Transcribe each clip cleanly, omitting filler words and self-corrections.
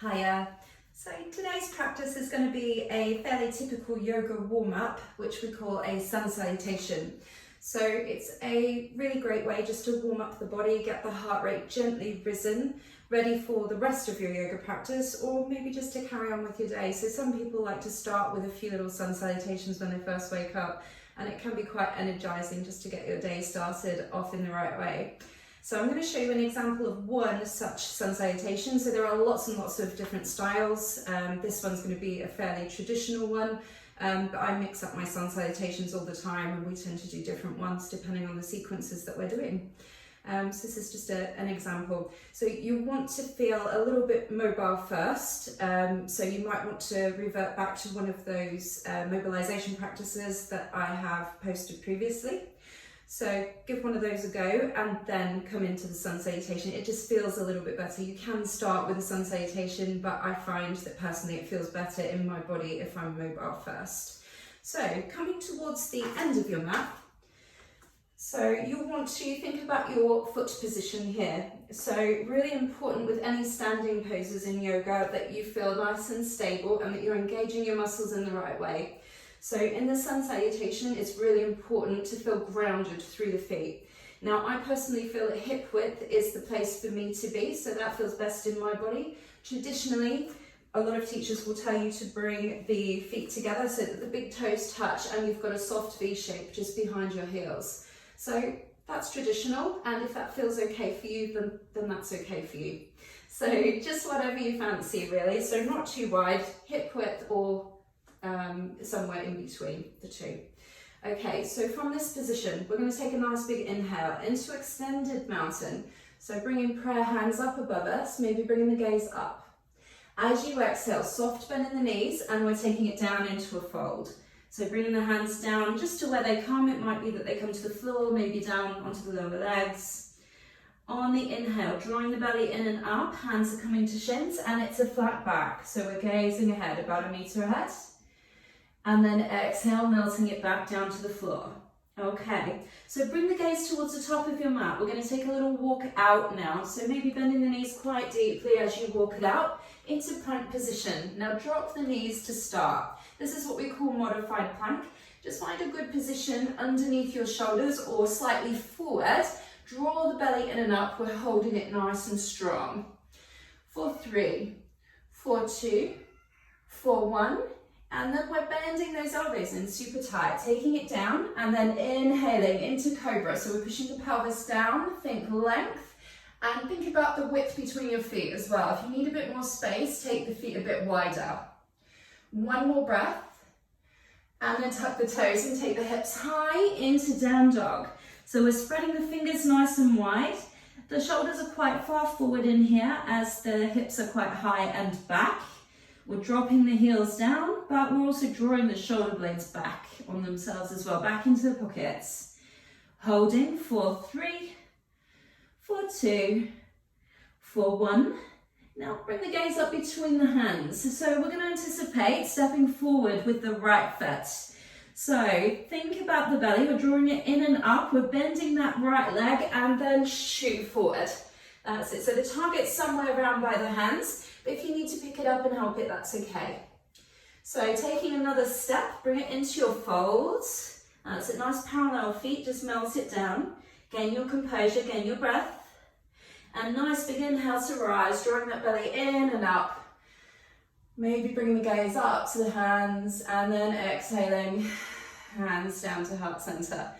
Hiya. So today's practice is going to be a fairly typical yoga warm-up, which we call a sun salutation. So it's a really great way just to warm up the body, get the heart rate gently risen, ready for the rest of your yoga practice, or maybe just to carry on with your day. So some people like to start with a few little sun salutations when they first wake up, and it can be quite energizing just to get your day started off in the right way. So I'm going to show you an example of one such sun salutation. So there are lots and lots of different styles. This one's going to be a fairly traditional one, but I mix up my sun salutations all the time, and we tend to do different ones depending on the sequences that we're doing. So this is just an example. So you want to feel a little bit mobile first. So you might want to revert back to one of those mobilization practices that I have posted previously. So give one of those a go and then come into the sun salutation. It just feels a little bit better. You can start with a sun salutation, but I find that personally it feels better in my body if I'm mobile first. So coming towards the end of your mat, so you'll want to think about your foot position here. So really important with any standing poses in yoga that you feel nice and stable and that you're engaging your muscles in the right way. So in the sun salutation, it's really important to feel grounded through the feet. Now, I personally feel that hip width is the place for me to be, so that feels best in my body. Traditionally, a lot of teachers will tell you to bring the feet together so that the big toes touch and you've got a soft V shape just behind your heels. So that's traditional, and if that feels okay for you, then that's okay for you. So just whatever you fancy, really. So not too wide, hip width, or somewhere in between the two. Okay, so from this position, we're going to take a nice big inhale into extended mountain. So bringing prayer hands up above us, maybe bringing the gaze up. As you exhale, soft bend in the knees, and we're taking it down into a fold. So bringing the hands down just to where they come. It might be that they come to the floor, maybe down onto the lower legs. On the inhale, drawing the belly in and up, hands are coming to shins, and it's a flat back. So we're gazing ahead, about 1 meter ahead. And then exhale, melting it back down to the floor. Okay, so bring the gaze towards the top of your mat. We're going to take a little walk out now. So maybe bending the knees quite deeply as you walk it out into plank position. Now drop the knees to start. This is what we call modified plank. Just find a good position underneath your shoulders or slightly forward. Draw the belly in and up. We're holding it nice and strong. For 3, for 2, for 1. And then we're bending those elbows in super tight, taking it down and then inhaling into cobra. So we're pushing the pelvis down, think length, and think about the width between your feet as well. If you need a bit more space, take the feet a bit wider. One more breath, and then tuck the toes and take the hips high into down dog. So we're spreading the fingers nice and wide. The shoulders are quite far forward in here as the hips are quite high and back. We're dropping the heels down, but we're also drawing the shoulder blades back on themselves as well, back into the pockets. Holding for 3, for 2, for 1. Now bring the gaze up between the hands. So we're going to anticipate stepping forward with the right foot. So think about the belly, we're drawing it in and up, we're bending that right leg and then shoot forward. That's it. So the target's somewhere around by the hands. But if you need to pick it up and help it, that's okay. So taking another step, bring it into your folds. That's it, nice parallel feet, just melt it down. Gain your composure, gain your breath. And nice big inhale to rise, drawing that belly in and up. Maybe bringing the gaze up to the hands and then exhaling, hands down to heart center.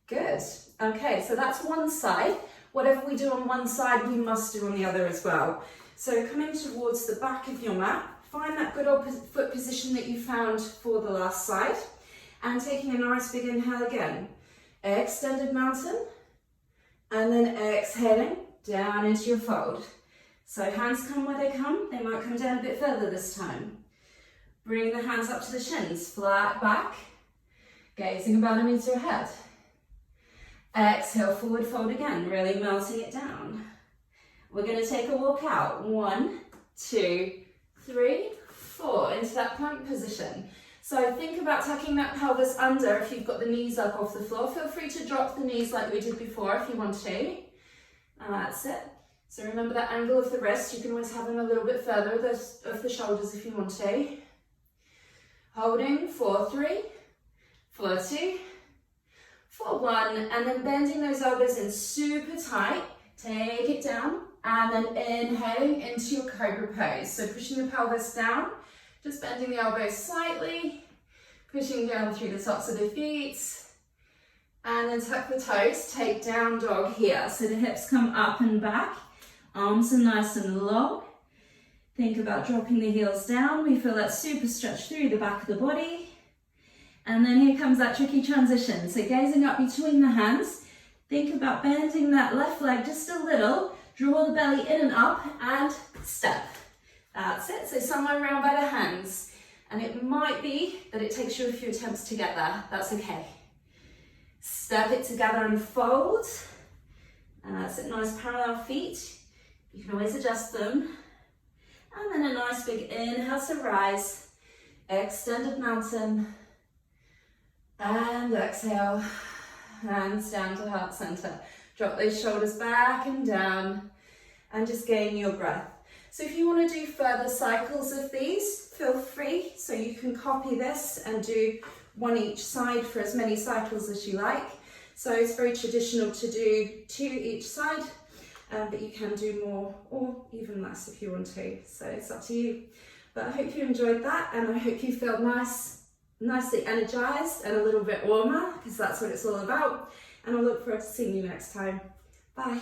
Good. Okay, so that's one side. Whatever we do on one side, we must do on the other as well. So coming towards the back of your mat, find that good opposite foot position that you found for the last side, and taking a nice big inhale again. Extended mountain, and then exhaling down into your fold. So hands come where they come. They might come down a bit further this time. Bring the hands up to the shins, flat back, gazing about 1 meter ahead. Exhale, forward fold again, really melting it down. We're going to take a walk out. 1, 2, 3, 4, into that plank position. So think about tucking that pelvis under if you've got the knees up off the floor. Feel free to drop the knees like we did before if you want to. That's it. So remember that angle of the wrist, you can always have them a little bit further of the shoulders if you want to. Holding for 3, for 2, for 1, and then bending those elbows in super tight. Take it down, and then inhaling into your cobra pose. So pushing the pelvis down, just bending the elbows slightly, pushing down through the tops of the feet, and then tuck the toes, take down dog here. So the hips come up and back, arms are nice and long. Think about dropping the heels down. We feel that super stretch through the back of the body. And then here comes that tricky transition. So gazing up between the hands, think about bending that left leg just a little, draw the belly in and up, and step. That's it, so somewhere around by the hands. And it might be that it takes you a few attempts to get there, that's okay. Step it together and fold. And that's it, nice parallel feet. You can always adjust them. And then a nice big inhale to rise, extended mountain. And exhale, hands down to heart center. Drop those shoulders back and down and just gain your breath. So if you want to do further cycles of these, feel free. So you can copy this and do one each side for as many cycles as you like. So it's very traditional to do 2 each side, but you can do more or even less if you want to. So it's up to you. But I hope you enjoyed that, and I hope you feel nicely energized and a little bit warmer, because that's what it's all about. And I look forward to seeing you next time. Bye.